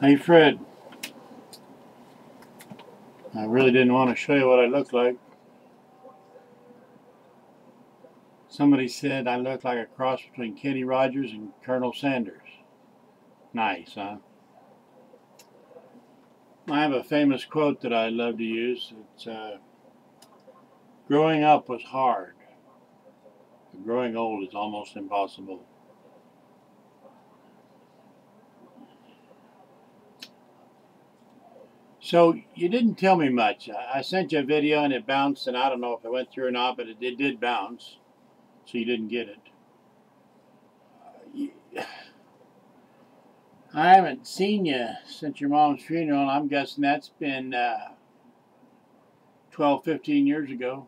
Hey Fred, I really didn't want to show you what I look like. Somebody said I look like a cross between Kenny Rogers and Colonel Sanders. Nice, huh? I have a famous quote that I love to use. It's growing up was hard, but growing old is almost impossible. So you didn't tell me much. I sent you a video and it bounced, and I don't know if it went through or not, but it did bounce, so you didn't get it. I haven't seen you since your mom's funeral, and I'm guessing that's been 12, 15 years ago.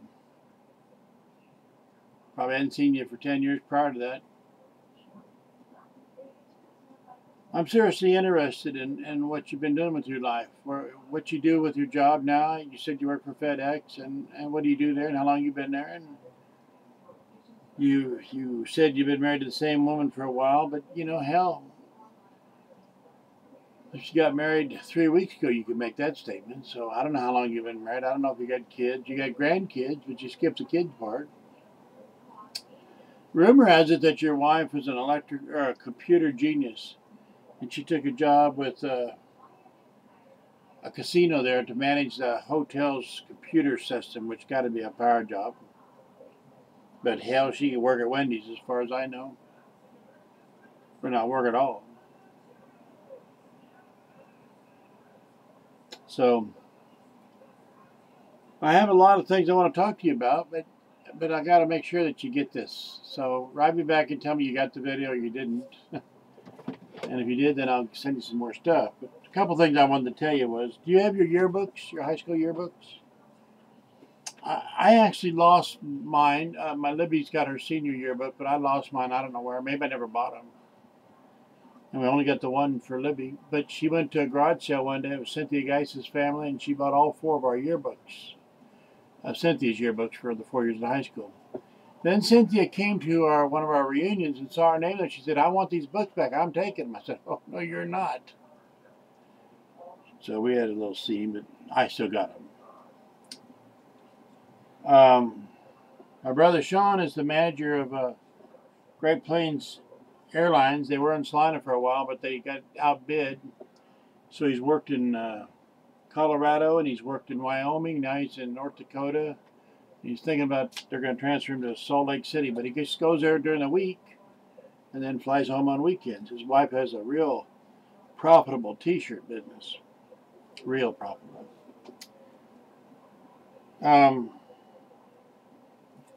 Probably hadn't seen you for 10 years prior to that. I'm seriously interested in what you've been doing with your life, what you do with your job now. You said you work for FedEx, and what do you do there, and how long you've been there? And you said you've been married to the same woman for a while, but hell, if you got married 3 weeks ago, you could make that statement. So I don't know how long you've been married. I don't know if you got kids. You got grandkids, but you skipped the kids part. Rumor has it that your wife was an electric or a computer genius, and she took a job with a casino there to manage the hotel's computer system, which got to be a power job. But hell, she could work at Wendy's, as far as I know, or not work at all. So I have a lot of things I want to talk to you about, but I got to make sure that you get this. So write me back and tell me you got the video or you didn't. And if you did, then I'll send you some more stuff. But a couple things I wanted to tell you was, do you have your yearbooks, your high school yearbooks? I actually lost mine. My Libby's got her senior yearbook, but I lost mine. I don't know where. Maybe I never bought them. And we only got the one for Libby. But she went to a garage sale one day. It was Cynthia Geis's family, and she bought all four of our yearbooks. Cynthia's yearbooks for the 4 years of high school. Then Cynthia came to one of our reunions and saw our name there. She said, "I want these books back. I'm taking them." I said, "Oh, no, you're not." So we had a little scene, but I still got them. My brother Sean is the manager of Great Plains Airlines. They were in Salina for a while, but they got outbid. So he's worked in Colorado and he's worked in Wyoming. Now he's in North Dakota. He's thinking about they're going to transfer him to Salt Lake City, but he just goes there during the week and then flies home on weekends. His wife has a real profitable T-shirt business, real profitable.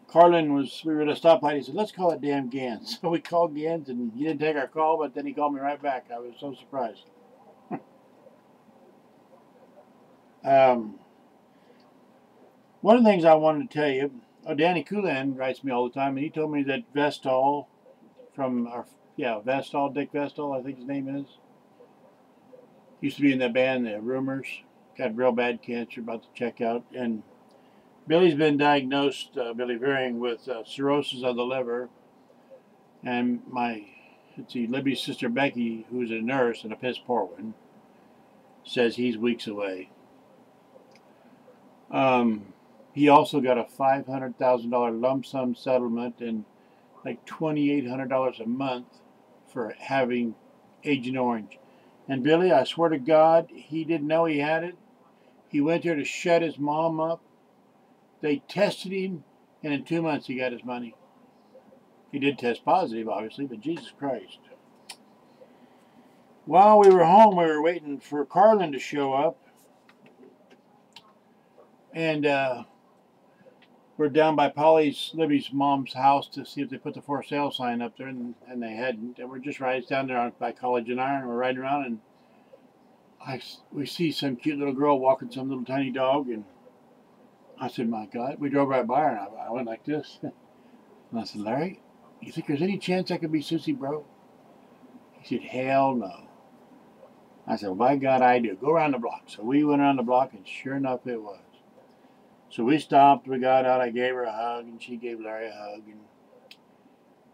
Carlin we were at a stoplight. He said, "Let's call it damn Gans." So we called Gans, and he didn't take our call, but then he called me right back. I was so surprised. One of the things I wanted to tell you, Danny Coolan writes me all the time, and he told me that Vestal Vestal, Dick Vestal, I think his name is, used to be in the band, the Rumors, got real bad cancer, about to check out, and Billy's been diagnosed, Billy Veering, with cirrhosis of the liver, and Libby's sister Becky, who's a nurse and a piss poor one, says he's weeks away. He also got a $500,000 lump sum settlement and like $2,800 a month for having Agent Orange. And Billy, I swear to God, he didn't know he had it. He went there to shut his mom up. They tested him, and in 2 months he got his money. He did test positive, obviously, but Jesus Christ. While we were home, we were waiting for Carlin to show up. And we're down by Libby's mom's house to see if they put the for sale sign up there, and they hadn't. And we're just riding down there by College and Iron. We're riding around, and we see some cute little girl walking some little tiny dog, and I said, "My God." We drove right by her, and I went like this. And I said, "Larry, you think there's any chance I could be Susie, bro?" He said, "Hell no." I said, "Well, by God, I do. Go around the block." So we went around the block, and sure enough, it was. So we stopped, we got out, I gave her a hug, and she gave Larry a hug, and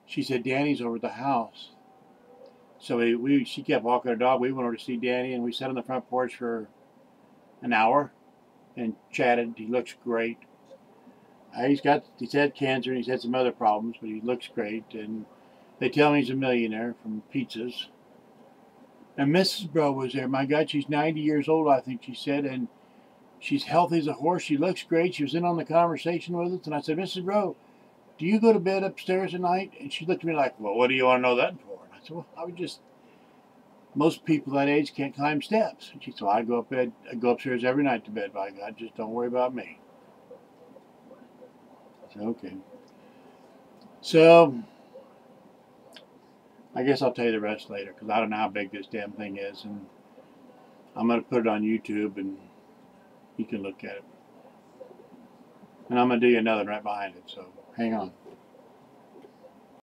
she said, "Danny's over at the house." So she kept walking her dog. We went over to see Danny, and we sat on the front porch for an hour and chatted. He looks great. He's had cancer and he's had some other problems, but he looks great. And they tell me he's a millionaire from pizzas. And Mrs. Bro was there. My God, she's 90 years old, I think she said, and she's healthy as a horse. She looks great. She was in on the conversation with us, and I said, Mrs. Bro, do you go to bed upstairs at night? And she looked at me like, well, what do you want to know that for? And I said, well, most people that age can't climb steps. And she said, well, I go upstairs every night to bed, by God, just don't worry about me. I said, okay. So, I guess I'll tell you the rest later, because I don't know how big this damn thing is, and I'm going to put it on YouTube, and you can look at it. And I'm going to do you another right behind it, so hang on.